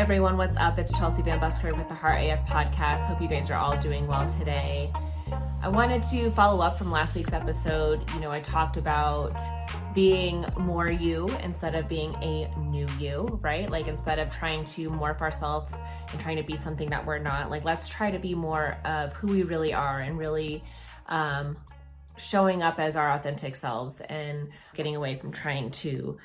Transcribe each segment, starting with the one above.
everyone, what's up? It's Chelsea Van Busker with the Heart AF podcast. Hope you guys are all doing well today. I wanted to follow up from last week's episode. I talked about being more you instead of being a new you, right? Like instead of trying to morph ourselves and trying to be something that we're not, like let's try to be more of who we really are and really showing up as our authentic selves and getting away from trying to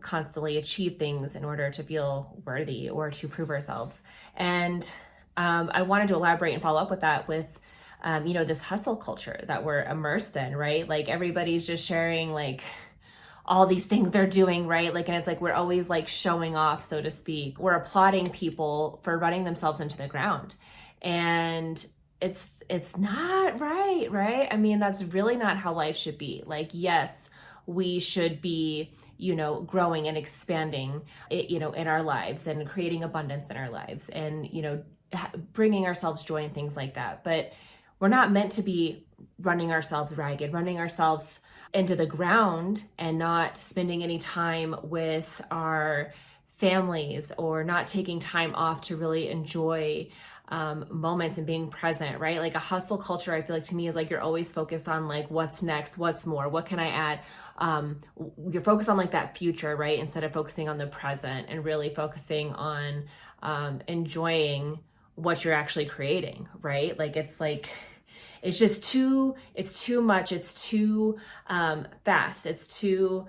constantly achieve things in order to feel worthy or to prove ourselves. And I wanted to elaborate and follow up with that with, this hustle culture that we're immersed in, right? Like everybody's just sharing like all these things they're doing, right? Like, and it's like, we're always like showing off, so to speak. We're applauding people for running themselves into the ground. And it's not right, right? I mean, that's really not how life should be. Like, yes, we should be, growing and expanding, in our lives and creating abundance in our lives and, bringing ourselves joy and things like that. But we're not meant to be running ourselves ragged, running ourselves into the ground and not spending any time with our families or not taking time off to really enjoy moments and being present, right? Like a hustle culture, I feel like to me is like you're always focused on like what's next, what's more, what can I add? You're focused on like that future, right? Instead of focusing on the present and really focusing on enjoying what you're actually creating, right? It's just too much. It's too fast. It's too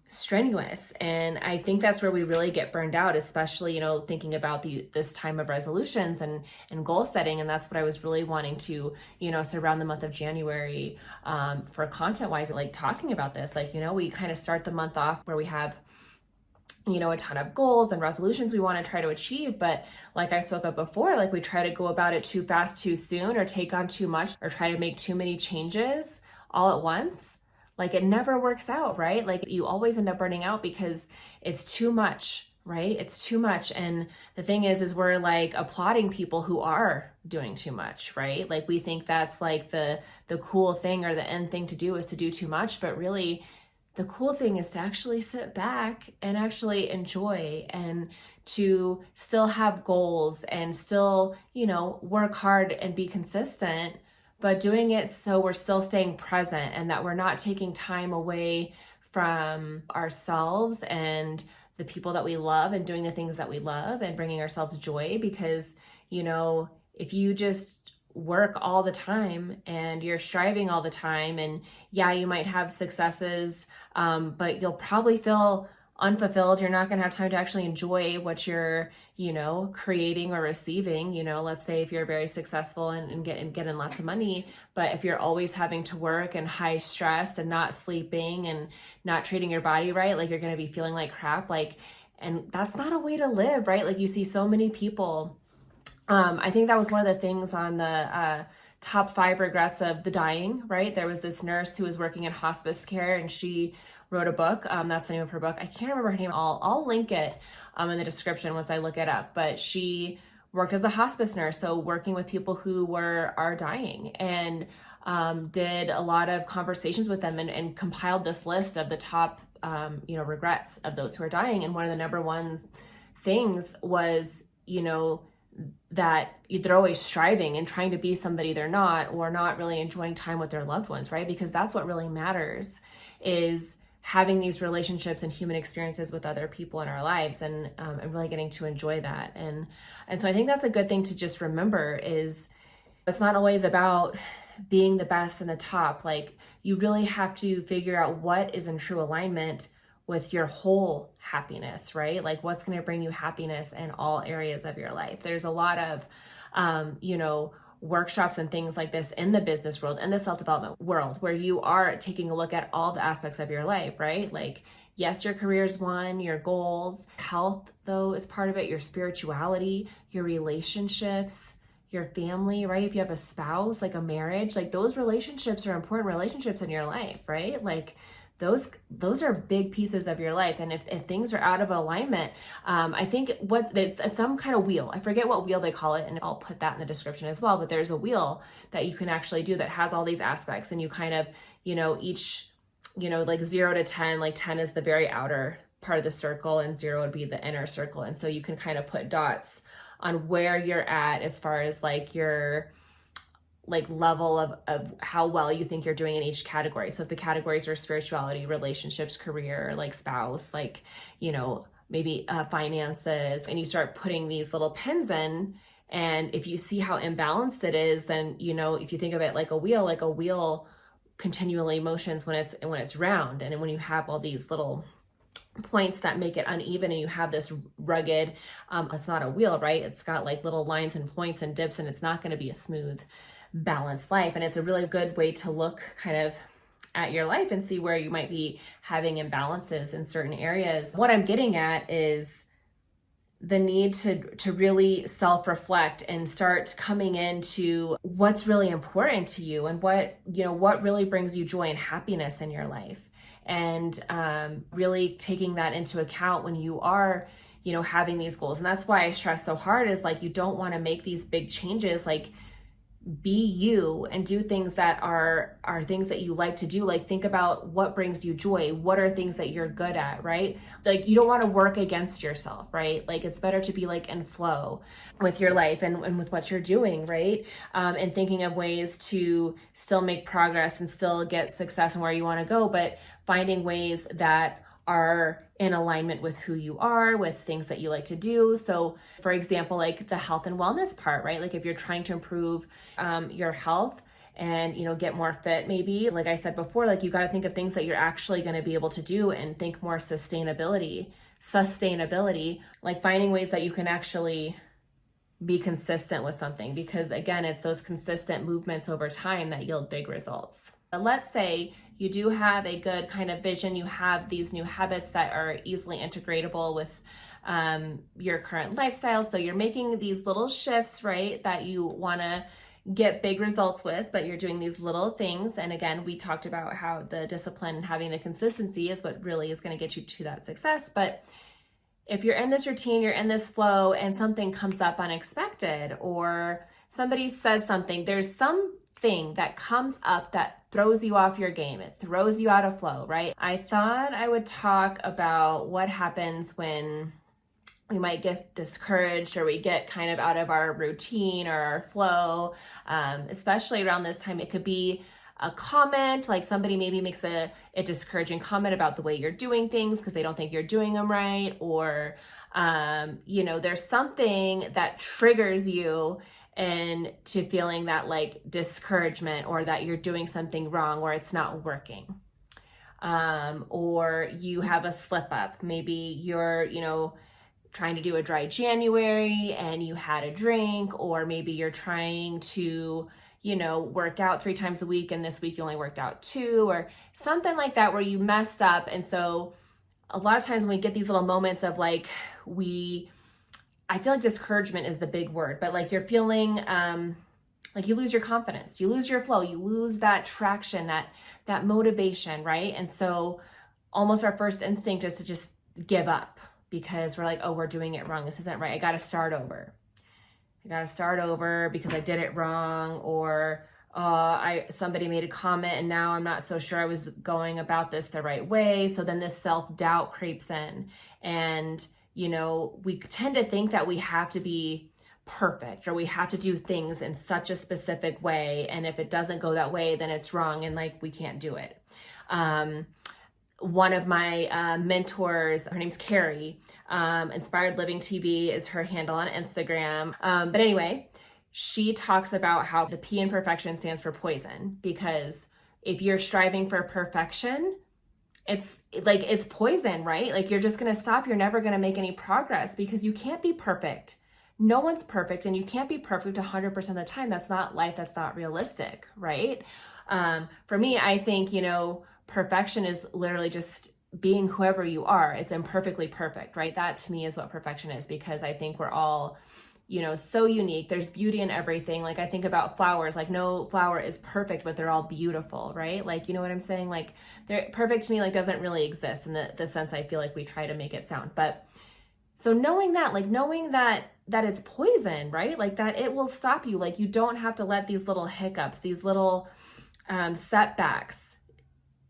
strenuous. And I think that's where we really get burned out, especially, thinking about this time of resolutions and goal setting. And that's what I was really wanting to, surround the month of January for content wise, like talking about this, we kind of start the month off where we have a ton of goals and resolutions we want to try to achieve. But like I spoke of before, like we try to go about it too fast, too soon, or take on too much, or try to make too many changes all at once. Like it never works out, right? Like you always end up burning out because it's too much, right? It's too much. And the thing is we're like applauding people who are doing too much, right? Like we think that's like the cool thing or the end thing to do is to do too much, but really the cool thing is to actually sit back and actually enjoy and to still have goals and still, work hard and be consistent, but doing it so we're still staying present and that we're not taking time away from ourselves and the people that we love and doing the things that we love and bringing ourselves joy. Because, if you just work all the time and you're striving all the time and yeah, you might have successes, but you'll probably feel unfulfilled. You're not going to have time to actually enjoy what you're, creating or receiving. Let's say if you're very successful and getting lots of money, but if you're always having to work and high stress and not sleeping and not treating your body right, like you're going to be feeling like crap. And that's not a way to live, right? Like you see so many people. I think that was one of the things on the top 5 regrets of the dying, right? There was this nurse who was working in hospice care and she wrote a book. That's the name of her book. I can't remember her name. I'll link it in the description once I look it up. But she worked as a hospice nurse, so working with people who are dying, and did a lot of conversations with them and compiled this list of the top regrets of those who are dying. And one of the number one things was that they're always striving and trying to be somebody they're not, or not really enjoying time with their loved ones, right? Because that's what really matters, is having these relationships and human experiences with other people in our lives and really getting to enjoy that. And so I think that's a good thing to just remember, is it's not always about being the best and the top. Like you really have to figure out what is in true alignment with your whole happiness, right? Like what's going to bring you happiness in all areas of your life. There's a lot of, workshops and things like this in the business world, in the self-development world, where you are taking a look at all the aspects of your life, right? Like, yes, your career is one, your goals, health though is part of it, your spirituality, your relationships, your family, right? If you have a spouse, like a marriage, like those relationships are important relationships in your life, right? Like those are big pieces of your life. And if things are out of alignment, I think it's some kind of wheel. I forget what wheel they call it, and I'll put that in the description as well. But there's a wheel that you can actually do that has all these aspects, and you kind of, each, like 0 to 10, like 10 is the very outer part of the circle and 0 would be the inner circle. And so you can kind of put dots on where you're at as far as like your like level of how well you think you're doing in each category. So if the categories are spirituality, relationships, career, like spouse, like, you know, maybe finances, and you start putting these little pins in, and if you see how imbalanced it is, then, you know, if you think of it like a wheel continually motions when it's round, and when you have all these little points that make it uneven and you have this rugged, it's not a wheel, right? It's got like little lines and points and dips, and it's not going to be a smooth, balanced life. And it's a really good way to look kind of at your life and see where you might be having imbalances in certain areas. What I'm getting at is the need to really self-reflect and start coming into what's really important to you, and what really brings you joy and happiness in your life, and really taking that into account when you are, you know, having these goals. And that's why I stress so hard is like, you don't want to make these big changes. Like, be you and do things that are things that you like to do. Like, think about what brings you joy. What are things that you're good at, right? Like, you don't want to work against yourself, right? Like, it's better to be like in flow with your life and with what you're doing, right? And thinking of ways to still make progress and still get success and where you want to go, but finding ways that are in alignment with who you are, with things that you like to do. So for example, like the health and wellness part, right? Like if you're trying to improve your health and, you know, get more fit, maybe, like I said before, like you got to think of things that you're actually going to be able to do, and think more sustainability, like finding ways that you can actually be consistent with something, because again, it's those consistent movements over time that yield big results. But let's say you do have a good kind of vision, you have these new habits that are easily integratable with your current lifestyle. So you're making these little shifts, right, that you want to get big results with, but you're doing these little things. And again, we talked about how the discipline and having the consistency is what really is going to get you to that success. But if you're in this routine, you're in this flow, and something comes up unexpected, or somebody says something, there's something that comes up that throws you off your game. It throws you out of flow, right? I thought I would talk about what happens when we might get discouraged, or we get kind of out of our routine or our flow, especially around this time. It could be a comment, like somebody maybe makes a discouraging comment about the way you're doing things because they don't think you're doing them right, or you know, there's something that triggers you into feeling that like discouragement, or that you're doing something wrong, or it's not working, or you have a slip up. Maybe you're, you know, trying to do a dry January and you had a drink, or maybe you're trying to, you know, work out 3 times a week and this week you only worked out 2, or something like that where you messed up. And so a lot of times when we get these little moments of like, I feel like discouragement is the big word, but like you're feeling like you lose your confidence, you lose your flow, you lose that traction, that motivation, right? And so almost our first instinct is to just give up, because we're like, oh, we're doing it wrong. This isn't right. I got to start over. Because I did it wrong, or somebody made a comment and now I'm not so sure I was going about this the right way. So then this self-doubt creeps in, and you know, we tend to think that we have to be perfect, or we have to do things in such a specific way, and if it doesn't go that way, then it's wrong, and like we can't do it. One of my mentors, her name's Carrie, Inspired Living TV is her handle on Instagram. But anyway, she talks about how the P in perfection stands for poison, because if you're striving for perfection, it's poison, right? Like you're just going to stop. You're never going to make any progress, because you can't be perfect. No one's perfect, and you can't be perfect 100% of the time. That's not life. That's not realistic, right? For me, I think, you know, perfection is literally just being whoever you are. It's imperfectly perfect, right? That to me is what perfection is, because I think we're all, you know, so unique. There's beauty in everything. Like I think about flowers, like no flower is perfect, but they're all beautiful, right? Like, you know what I'm saying? Like they're perfect to me, like doesn't really exist in the sense I feel like we try to make it sound. But so knowing that it's poison, right? Like that it will stop you. Like you don't have to let these little hiccups, these little setbacks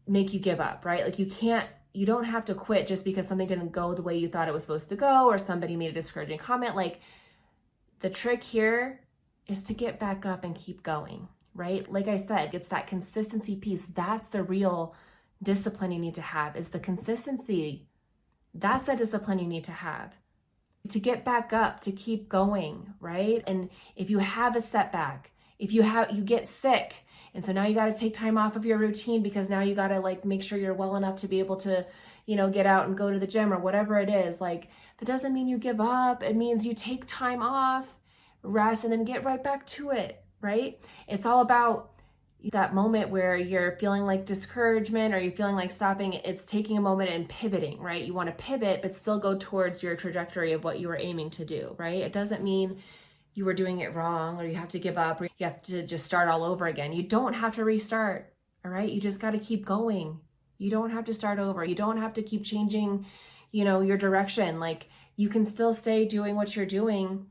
make you give up, right? Like you you don't have to quit just because something didn't go the way you thought it was supposed to go, or somebody made a discouraging comment. Like, the trick here is to get back up and keep going, right? Like I said, it's that consistency piece. That's the real discipline you need to have, is the consistency. That's the discipline you need to have to get back up, to keep going, right? And if you have a setback, if you get sick, and so now you got to take time off of your routine because now you got to like make sure you're well enough to be able to, get out and go to the gym or whatever it is. Like, that doesn't mean you give up. It means you take time off, rest, and then get right back to it, right? It's all about that moment where you're feeling like discouragement or you're feeling like stopping. It's taking a moment and pivoting, right? You want to pivot, but still go towards your trajectory of what you were aiming to do, right? It doesn't mean you were doing it wrong or you have to give up or you have to just start all over again. You don't have to restart, all right? You just got to keep going. You don't have to start over. You don't have to keep changing, your direction. Like, you can still stay doing what you're doing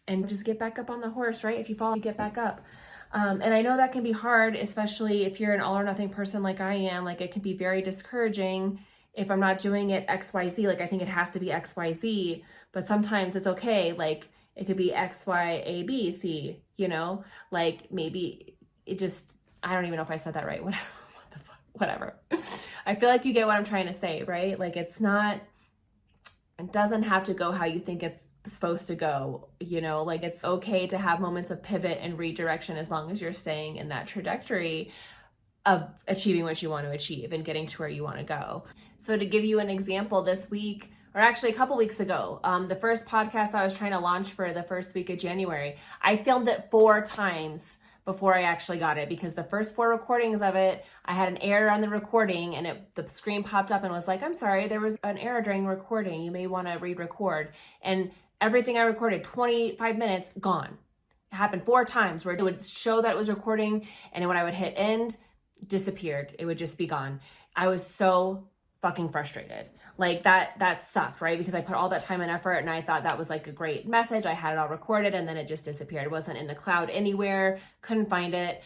and just get back up on the horse, right? If you fall, you get back up. And I know that can be hard, especially if you're an all or nothing person like I am. Like, it can be very discouraging if I'm not doing it XYZ. Like, I think it has to be XYZ, but sometimes it's okay. Like, it could be X, Y, A, B, C, like maybe it just, I don't even know if I said that right. Whatever. I feel like you get what I'm trying to say, right? Like, it doesn't have to go how you think it's supposed to go, like, it's okay to have moments of pivot and redirection as long as you're staying in that trajectory of achieving what you want to achieve and getting to where you want to go. So to give you an example, this week, or actually a couple weeks ago, the first podcast I was trying to launch for the first week of January, I filmed it 4 times before I actually got it, because the first 4 recordings of it, I had an error on the recording and the screen popped up and was like, I'm sorry, there was an error during recording. You may want to re-record. And everything I recorded, 25 minutes, gone. It happened 4 times where it would show that it was recording, and when I would hit end, disappeared. It would just be gone. I was so fucking frustrated. Like, that sucked, right? Because I put all that time and effort and I thought that was like a great message. I had it all recorded and then it just disappeared. It wasn't in the cloud anywhere, couldn't find it.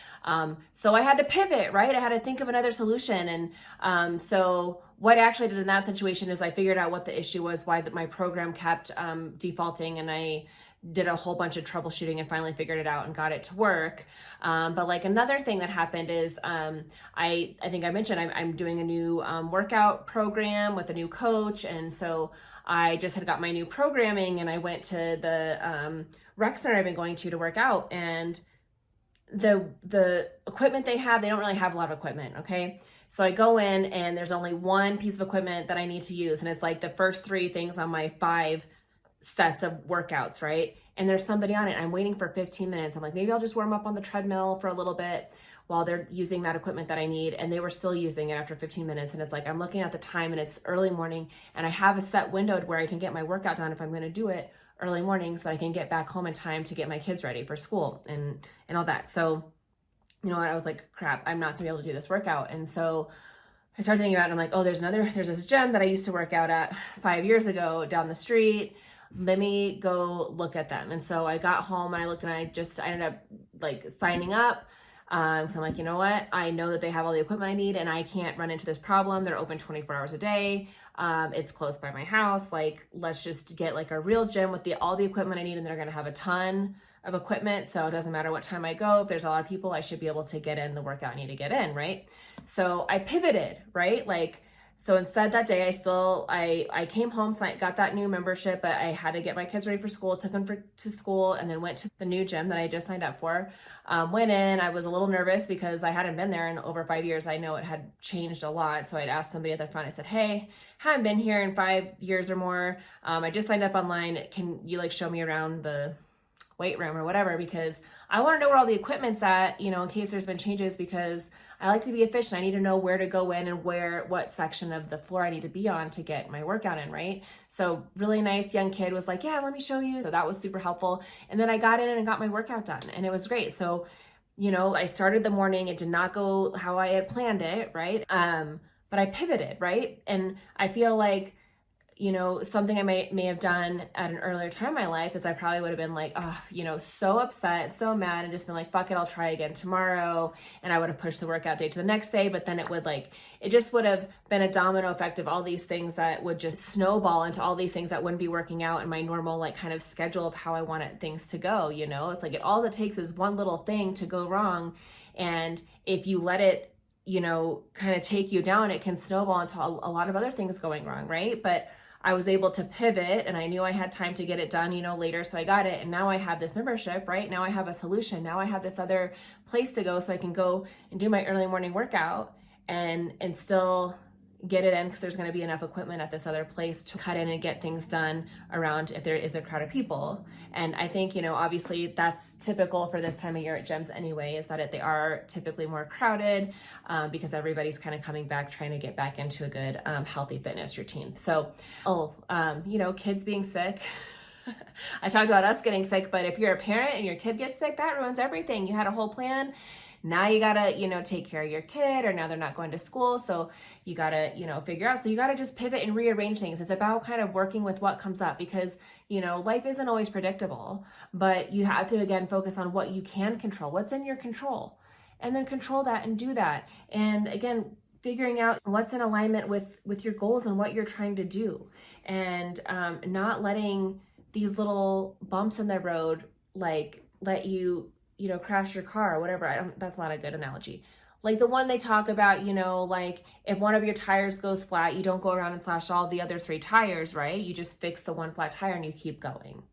So I had to pivot, right? I had to think of another solution. And so what I actually did in that situation is I figured out what the issue was, why my program kept defaulting, and I did a whole bunch of troubleshooting and finally figured it out and got it to work. But like, another thing that happened is I think I mentioned I'm doing a new workout program with a new coach. And so I just had got my new programming and I went to the rec center I've been going to work out. And the equipment they don't really have a lot of equipment, okay? So I go in and there's only one piece of equipment that I need to use. And it's like the first 3 things on my 5 sets of workouts, right? And there's somebody on it. I'm waiting for 15 minutes. I'm like, maybe I'll just warm up on the treadmill for a little bit while they're using that equipment that I need. And they were still using it after 15 minutes. And it's like, I'm looking at the time and it's early morning and I have a set window where I can get my workout done if I'm going to do it early morning so I can get back home in time to get my kids ready for school and all that. So, I was like, crap, I'm not gonna be able to do this workout. And so I started thinking about it and I'm like, oh, there's this gym that I used to work out at 5 years ago down the street. Let me go look at them. And so I got home and I looked and I ended up like signing up. So I'm like, you know what? I know that they have all the equipment I need and I can't run into this problem. They're open 24 hours a day. It's close by my house. Like, let's just get like a real gym with all the equipment I need. And they're going to have a ton of equipment. So it doesn't matter what time I go. If there's a lot of people, I should be able to get in the workout I need to get in. Right. So I pivoted, right? So instead that day, I came home, so I got that new membership, but I had to get my kids ready for school, took them to school, and then went to the new gym that I just signed up for. Went in, I was a little nervous because I hadn't been there in over 5 years. I know it had changed a lot. So I'd asked somebody at the front, I said, hey, haven't been here in 5 years or more. I just signed up online. Can you show me around the weight room or whatever? Because I want to know where all the equipment's at, in case there's been changes, because I like to be efficient. I need to know where to go in and what section of the floor I need to be on to get my workout in, right? So really nice young kid was like, yeah, let me show you. So that was super helpful. And then I got in and got my workout done and it was great. So, I started the morning. It did not go how I had planned it, right? But I pivoted, right? And I feel like, something I may have done at an earlier time in my life is I probably would have been like, so upset, so mad, and just been like, fuck it, I'll try again tomorrow. And I would have pushed the workout day to the next day, but then it just would have been a domino effect of all these things that would just snowball into all these things that wouldn't be working out in my normal, like, kind of schedule of how I wanted things to go. It's like all it takes is one little thing to go wrong. And if you let it, kind of take you down, it can snowball into a lot of other things going wrong, right? But I was able to pivot, and I knew I had time to get it done, later. So I got it. And now I have this membership, right? Now I have a solution. Now I have this other place to go, so I can go and do my early morning workout and still get it in, because there's going to be enough equipment at this other place to cut in and get things done around if there is a crowd of people. And I think, obviously that's typical for this time of year at gyms anyway, is that they are typically more crowded because everybody's kind of coming back, trying to get back into a good, healthy fitness routine. So, kids being sick. I talked about us getting sick, but if you're a parent and your kid gets sick, that ruins everything. You had a whole plan. Now you gotta, take care of your kid, or now they're not going to school. So you gotta, figure out. So you gotta just pivot and rearrange things. It's about kind of working with what comes up, because, life isn't always predictable, but you have to, again, focus on what you can control, what's in your control, and then control that and do that. And again, figuring out what's in alignment with your goals and what you're trying to do, and not letting these little bumps in the road, like, let you, crash your car or whatever. That's not a good analogy. Like the one they talk about, like if one of your tires goes flat, you don't go around and slash all the other 3 tires, right? You just fix the one flat tire and you keep going.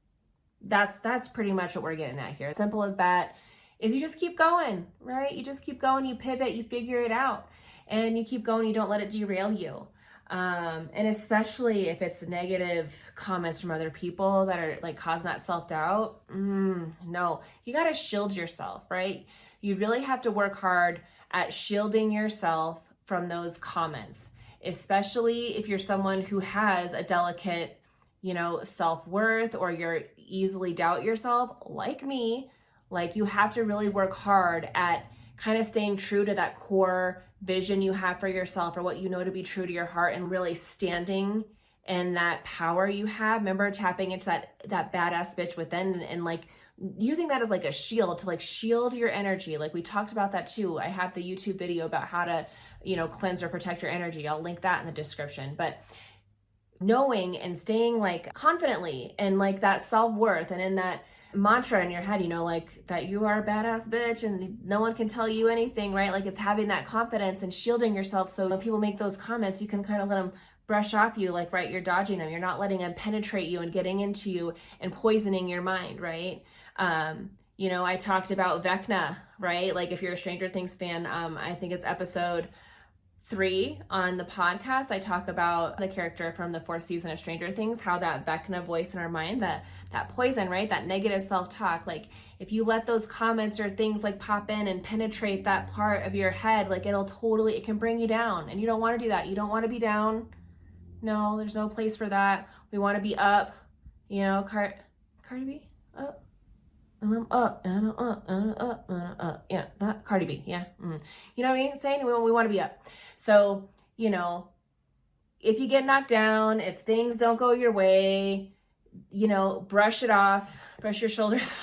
That's pretty much what we're getting at here. Simple as that is you just keep going, right? You just keep going, you pivot, you figure it out, and you keep going. You don't let it derail you. And especially if it's negative comments from other people that are like causing that self-doubt, no, you got to shield yourself, right? You really have to work hard at shielding yourself from those comments, especially if you're someone who has a delicate, self-worth, or you're easily doubt yourself, like me. Like, you have to really work hard at kind of staying true to that core vision you have for yourself, or what you know to be true to your heart, and really standing in that power you have. Remember, tapping into that badass bitch within, and like using that as like a shield to like shield your energy. Like we talked about that too. I have the YouTube video about how to, cleanse or protect your energy. I'll link that in the description. But knowing and staying like confidently and like that self-worth, and in that mantra in your head, like that you are a badass bitch and no one can tell you anything, right? Like it's having that confidence and shielding yourself, so when people make those comments, you can kind of let them brush off you, like, right, you're dodging them. You're not letting them penetrate you and getting into you and poisoning your mind, right? I talked about Vecna, right? Like if you're a Stranger Things fan, I think it's episode 3 on the podcast, I talk about the character from the 4th season of Stranger Things, how that Vecna voice in our mind, that poison, right? That negative self-talk, like if you let those comments or things like pop in and penetrate that part of your head, like it can bring you down, and you don't want to do that. You don't want to be down. No, there's no place for that. We want to be up, Cardi B, up. And I'm up, and I'm up, and I'm up, and I'm up. Yeah, that Cardi B, yeah. You know what I'm saying? We want to be up. So, if you get knocked down, if things don't go your way, brush it off, brush your shoulders,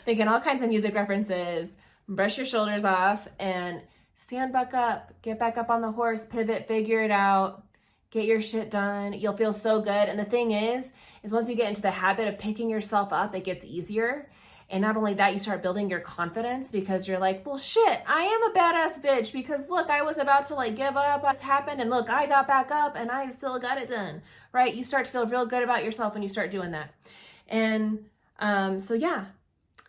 thinking all kinds of music references, brush your shoulders off and stand back up, get back up on the horse, pivot, figure it out, get your shit done. You'll feel so good. And the thing is once you get into the habit of picking yourself up, it gets easier. And not only that, you start building your confidence, because you're like, well, shit, I am a badass bitch, because look, I was about to like give up, what's happened, and look, I got back up and I still got it done, right? You start to feel real good about yourself when you start doing that. And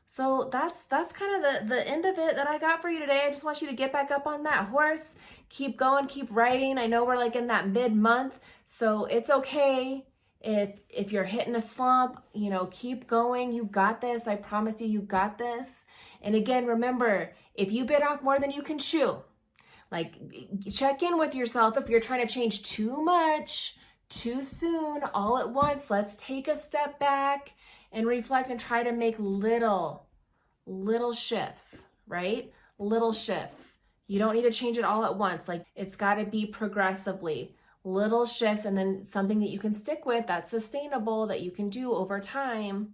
so that's kind of the end of it that I got for you today. I just want you to get back up on that horse, keep going, keep riding. I know we're like in that mid-month, so it's okay. If you're hitting a slump, keep going. You got this. I promise you got this. And again, remember, if you bit off more than you can chew, like check in with yourself. If you're trying to change too much, too soon, all at once, let's take a step back and reflect and try to make little shifts, right? Little shifts. You don't need to change it all at once. Like it's got to be progressively. little shifts, and then something that you can stick with that's sustainable, that you can do over time.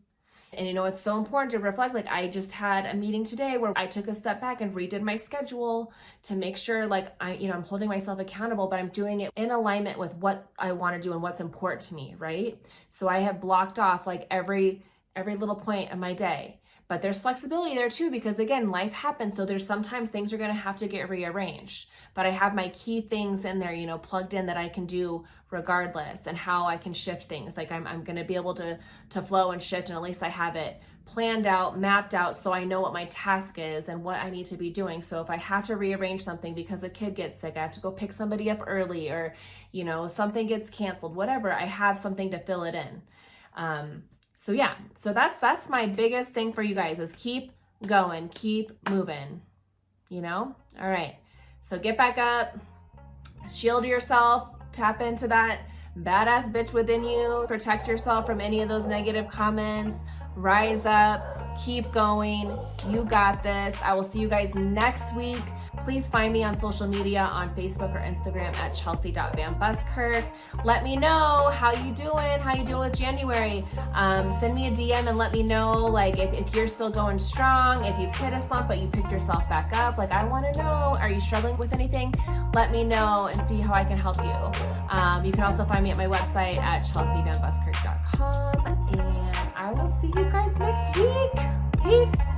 And it's so important to reflect. Like, I just had a meeting today where I took a step back and redid my schedule to make sure like I'm holding myself accountable, but I'm doing it in alignment with what I want to do and what's important to me, right? So I have blocked off like every little point of my day. But there's flexibility there too, because again, life happens. So there's sometimes things are going to have to get rearranged, but I have my key things in there, plugged in that I can do regardless, and how I can shift things. Like I'm going to be able to flow and shift. And at least I have it planned out, mapped out. So I know what my task is and what I need to be doing. So if I have to rearrange something because a kid gets sick, I have to go pick somebody up early, or, something gets canceled, whatever, I have something to fill it in. So yeah, so that's my biggest thing for you guys, is keep going, keep moving, All right. So get back up, shield yourself, tap into that badass bitch within you, protect yourself from any of those negative comments, rise up, keep going. You got this. I will see you guys next week. Please find me on social media on Facebook or Instagram at chelsea.vanbuskirk. Let me know how you doing with January. Send me a DM and let me know like if you're still going strong, if you've hit a slump but you picked yourself back up. Like, I want to know, are you struggling with anything? Let me know and see how I can help you. You can also find me at my website at chelseavanbuskirk.com, and I will see you guys next week. Peace.